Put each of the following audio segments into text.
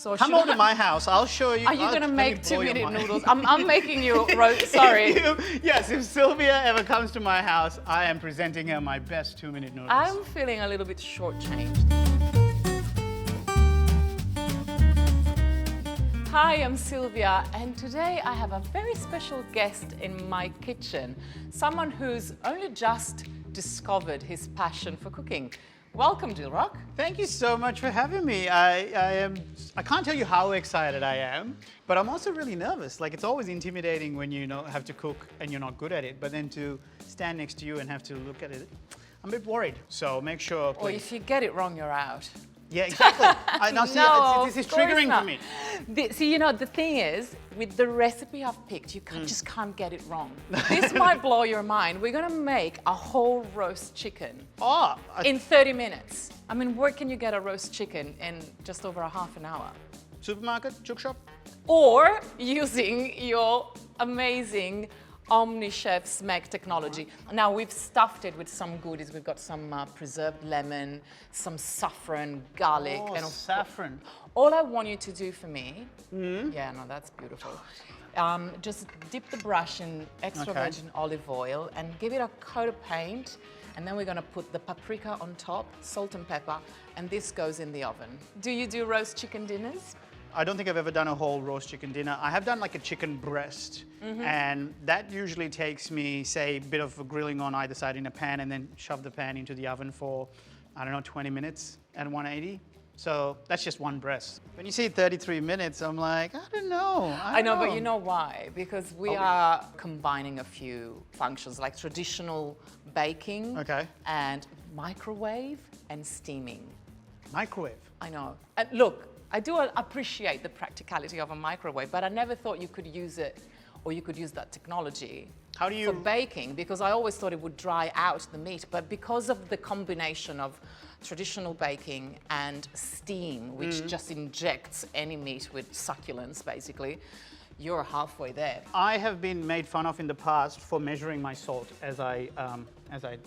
So Come over to my house. I'll show you. Are you going to make blow your 2-minute mind. noodles? I'm making you sorry. Yes, if Sylvia ever comes to my house, I am presenting her my best 2-minute noodles. I'm feeling a little bit shortchanged. Hi, I'm Sylvia, and today I have a very special guest in my kitchen. Someone who's only just discovered his passion for cooking. Welcome, Dilruk. Thank you so much for having me. I can't tell you how excited I am, but I'm also really nervous. Like, it's always intimidating when you have to cook and you're not good at it, but then to stand next to you and have to look at it, I'm a bit worried. So make sure, please. Or if you get it wrong, you're out. Yeah, exactly. This is triggering for me. The thing is, with the recipe I've picked, you just can't get it wrong. This might blow your mind. We're gonna make a whole roast chicken in 30 minutes. I mean, where can you get a roast chicken in just over a half an hour? Supermarket, chook shop? Or using your amazing OmniChef Smeg technology. Now we've stuffed it with some goodies. We've got some preserved lemon, some saffron, garlic, and saffron. All I want you to do for me, yeah, no, that's beautiful. Just dip the brush in extra virgin olive oil and give it a coat of paint. And then we're gonna put the paprika on top, salt and pepper, and this goes in the oven. Do you do roast chicken dinners? I don't think I've ever done a whole roast chicken dinner. I have done like a chicken breast, and that usually takes me, say, a bit of grilling on either side in a pan and then shove the pan into the oven for, I don't know, 20 minutes at 180. So that's just one breast. When you say 33 minutes, I'm like, I don't know. I know, but you know why? Because we are combining a few functions like traditional baking and microwave and steaming. Microwave? I know. And look, I do appreciate the practicality of a microwave, but I never thought you could use it, or you could use that technology for baking, because I always thought it would dry out the meat. But because of the combination of traditional baking and steam, which just injects any meat with succulents, basically, you're halfway there. I have been made fun of in the past for measuring my salt as I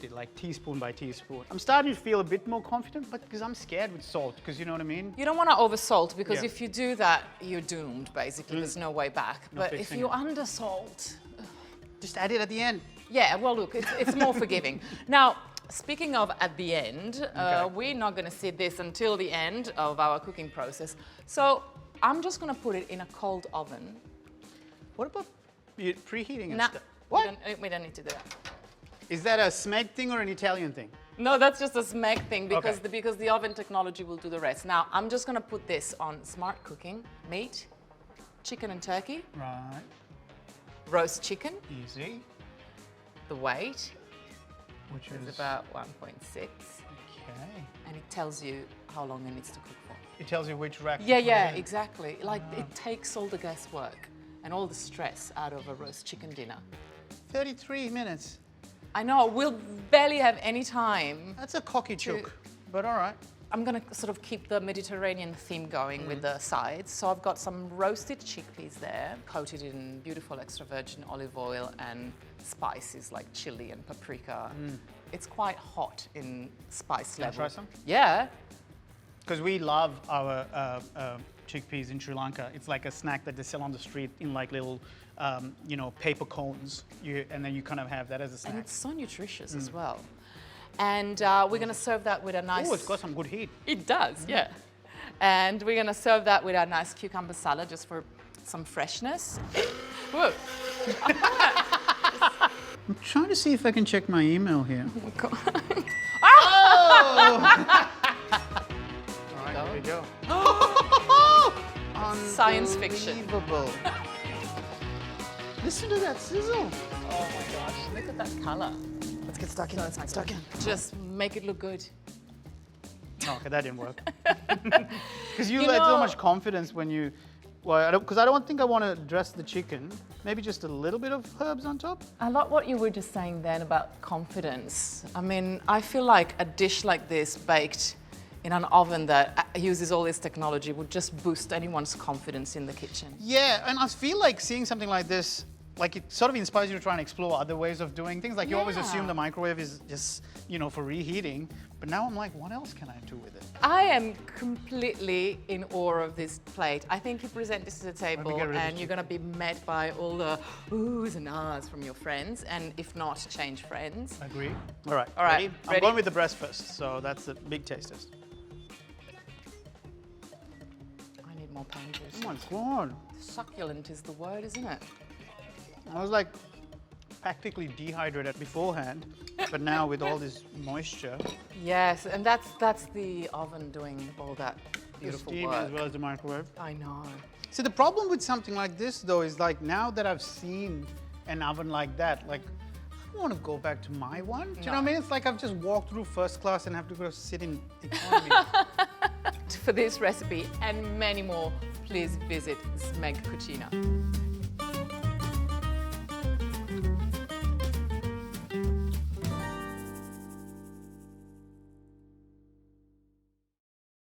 did, like teaspoon by teaspoon. I'm starting to feel a bit more confident, but because I'm scared with salt, because you know what I mean? You don't want to oversalt, because if you do that, you're doomed, basically. There's no way back. But if you undersalt... Just add it at the end. Yeah, well, look, it's more forgiving. Now, speaking of at the end, we're not going to see this until the end of our cooking process. So I'm just going to put it in a cold oven. What about preheating and stuff? What? We don't need to do that. Is that a Smeg thing or an Italian thing? No, that's just a Smeg thing, because the oven technology will do the rest. Now, I'm just going to put this on Smart Cooking. Meat, chicken and turkey. Right. Roast chicken. Easy. The weight, which is about 1.6. Okay. And it tells you how long it needs to cook for. It tells you which rack. Yeah, exactly. Like, it takes all the guesswork and all the stress out of a roast chicken dinner. 33 minutes. I know, we'll barely have any time. That's a cocky chook, but all right. I'm gonna sort of keep the Mediterranean theme going with the sides. So I've got some roasted chickpeas there, coated in beautiful extra virgin olive oil and spices like chili and paprika. It's quite hot in spice level. Can I try some? Yeah. Because we love our chickpeas in Sri Lanka. It's like a snack that they sell on the street in like little, paper cones. And then you kind of have that as a snack. And it's so nutritious as well. And we're going to serve that with a nice... Oh, it's got some good heat. It does, yeah. And we're going to serve that with a nice cucumber salad just for some freshness. Whoa. I'm trying to see if I can check my email here. Oh! All right, here we go. Science fiction. Unbelievable. Listen to that sizzle. Oh my gosh, look at that color. Let's get stuck in. Let's get stuck in. Just make it look good. Oh, okay, that didn't work. Because you had so much confidence when you... Well, because I don't think I want to dress the chicken. Maybe just a little bit of herbs on top. I like what you were just saying then about confidence. I mean, I feel like a dish like this baked in an oven that uses all this technology would just boost anyone's confidence in the kitchen. Yeah, and I feel like seeing something like this, like it sort of inspires you to try and explore other ways of doing things. Like you always assume the microwave is just, for reheating, But now I'm like, what else can I do with it? I am completely in awe of this plate. I think you present this to the table and you're going to be met by all the oohs and ahs from your friends, and if not, change friends. Agree. All right. Ready? I'm going with the breast first, so that's the big taste test. I need more pan juice. Oh my God. Succulent is the word, isn't it? I was like practically dehydrated beforehand, but now with all this moisture. Yes, and that's the oven doing all that beautiful steam work. as well as the microwave. I know. See, the problem with something like this though is like now that I've seen an oven like that, like I don't want to go back to my one. Do you know what I mean? It's like I've just walked through first class and have to go sit in economy. For this recipe and many more, please visit Smeg Cucina.